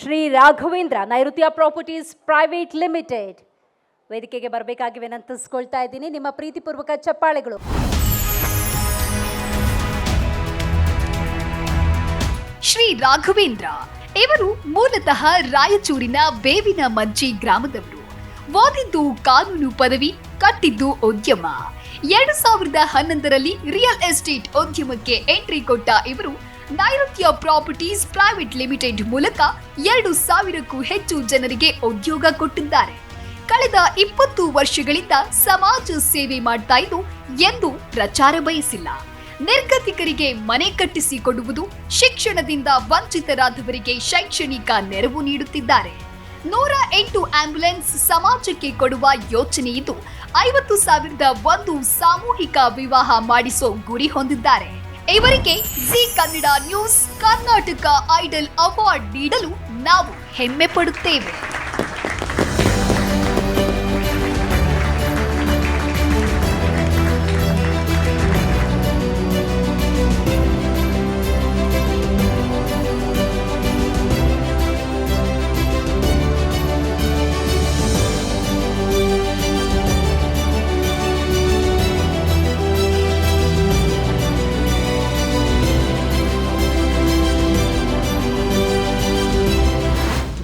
ಶ್ರೀ ರಾಘವೇಂದ್ರ ನೈಋತ್ಯ properties private limited ವೇದಿಕೆಗೆ ಬರಬೇಕಾಗಿ ವಿನಂತಿಸ್ಕೊಳ್ತಾ ಇದ್ದೀನಿ. ನಿಮ್ಮ ಪ್ರೀತಿಪೂರ್ವಕ ಚಪ್ಪಾಳೆಗಳು. ಶ್ರೀ ರಾಘವೇಂದ್ರ ಇವರು ಮೂಲತಃ ರಾಯಚೂರಿನ ಬೇವಿನ ಮಂಚಿ ಗ್ರಾಮದವರು. ಓದಿದ್ದು ಕಾನೂನು ಪದವಿ, ಕಟ್ಟಿದ್ದು ಉದ್ಯಮ. 2011ರಲ್ಲಿ ರಿಯಲ್ ಎಸ್ಟೇಟ್ ಉದ್ಯಮಕ್ಕೆ ಎಂಟ್ರಿ ಕೊಟ್ಟ ಇವರು ನೈಋತ್ಯ ಪ್ರಾಪರ್ಟೀಸ್ ಪ್ರೈವೇಟ್ ಲಿಮಿಟೆಡ್ ಮೂಲಕ 2,000ಕ್ಕೂ ಹೆಚ್ಚು ಜನರಿಗೆ ಉದ್ಯೋಗ ಕೊಟ್ಟಿದ್ದಾರೆ. ಕಳೆದ 20 ವರ್ಷಗಳಿಂದ ಸಮಾಜ ಸೇವೆ ಮಾಡ್ತಾ ಇದ್ದು ಎಂದು ಪ್ರಚಾರ ಬಯಸಿಲ್ಲ. ನಿರ್ಗತಿಕರಿಗೆ ಮನೆ ಕಟ್ಟಿಸಿಕೊಡುವುದು, ಶಿಕ್ಷಣದಿಂದ ವಂಚಿತರಾದವರಿಗೆ ಶೈಕ್ಷಣಿಕ ನೆರವು ನೀಡುತ್ತಿದ್ದಾರೆ. 108 ಆಂಬ್ಯುಲೆನ್ಸ್ ಸಮಾಜಕ್ಕೆ ಕೊಡುವ ಯೋಚನೆ ಇದ್ದು 50,001 ಸಾಮೂಹಿಕ ವಿವಾಹ ಮಾಡಿಸೋ ಗುರಿ ಹೊಂದಿದ್ದಾರೆ. ಇವರಿಗೆ Zee Kannada news Karnataka idol award ನೀಡಲು ನಾವು ಹೆಮ್ಮೆ ಪಡುತ್ತೇವೆ.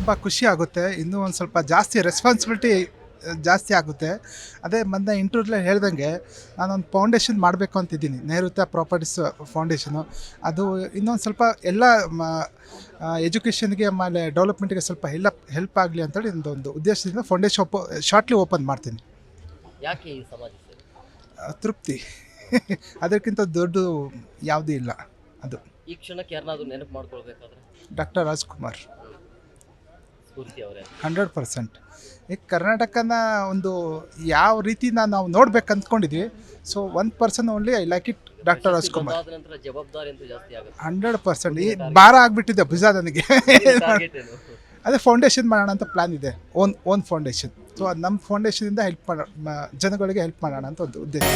ತುಂಬ ಖುಷಿ ಆಗುತ್ತೆ. ಇನ್ನೂ ಒಂದು ಸ್ವಲ್ಪ ಜಾಸ್ತಿ ರೆಸ್ಪಾನ್ಸಿಬಿಲಿಟಿ ಜಾಸ್ತಿ ಆಗುತ್ತೆ. ಅದೇ ಮೊನ್ನೆ ಇಂಟರ್ವ್ಯೂಲೇ ಹೇಳ್ದಂಗೆ ನಾನೊಂದು ಫೌಂಡೇಶನ್ ಮಾಡಬೇಕು ಅಂತಿದ್ದೀನಿ, ನೈಋತ್ಯ ಪ್ರಾಪರ್ಟೀಸ್ ಫೌಂಡೇಶನು. ಅದು ಇನ್ನೊಂದು ಸ್ವಲ್ಪ ಎಲ್ಲ ಎಜುಕೇಷನ್ಗೆ ಆಮೇಲೆ ಡೆವಲಪ್ಮೆಂಟ್ಗೆ ಸ್ವಲ್ಪ ಹೆಲ್ಪ್ ಆಗಲಿ ಅಂತೇಳಿ ಒಂದು ಉದ್ದೇಶದಿಂದ ಫೌಂಡೇಶನ್ ಶಾರ್ಟ್ಲಿ ಓಪನ್ ಮಾಡ್ತೀನಿ. ಯಾಕೆ ಈ ಸಮಾಜ ಸೇವೆ? ತೃಪ್ತಿ ಅದಕ್ಕಿಂತ ದೊಡ್ಡ ಯಾವುದೂ ಇಲ್ಲ. ಅದು ಈ ಕ್ಷಣಕ್ಕೆ ಯಾರನ್ನಾದ್ರೂ ನೆನಪು ಮಾಡ್ಕೊಳ್ಬೇಕಾದ್ರೆ ಡಾಕ್ಟರ್ ರಾಜ್ಕುಮಾರ್ ಸ್ಫೂರ್ತಿ ಅವರೇ 100%. ಈ ಕರ್ನಾಟಕನ ಒಂದು ಯಾವ ರೀತಿ ನಾವು ನೋಡ್ಬೇಕು ಅಂದ್ಕೊಂಡಿದ್ವಿ. So 1% only I like it doctor Rajkumar. ಅದಾದ ನಂತರ ಜವಾಬ್ದಾರಿ ಅಂತೂ ಜಾಸ್ತಿ ಆಗುತ್ತೆ. 100% ಈ ಭಾರ ಆಗಿಬಿಟ್ಟಿದೆ ಭುಜ ನನಗೆ. ಅದೇ ಫೌಂಡೇಶನ್ ಮಾಡೋಣ ಅಂತ ಪ್ಲ್ಯಾನ್ ಇದೆ, ಓನ್ ಫೌಂಡೇಶನ್. ಸೊ ಅದು ನಮ್ಮ ಫೌಂಡೇಶನಿಂದ ಜನಗಳಿಗೆ ಹೆಲ್ಪ್ ಮಾಡೋಣ ಅಂತ ಒಂದು ಉದ್ದೇಶ.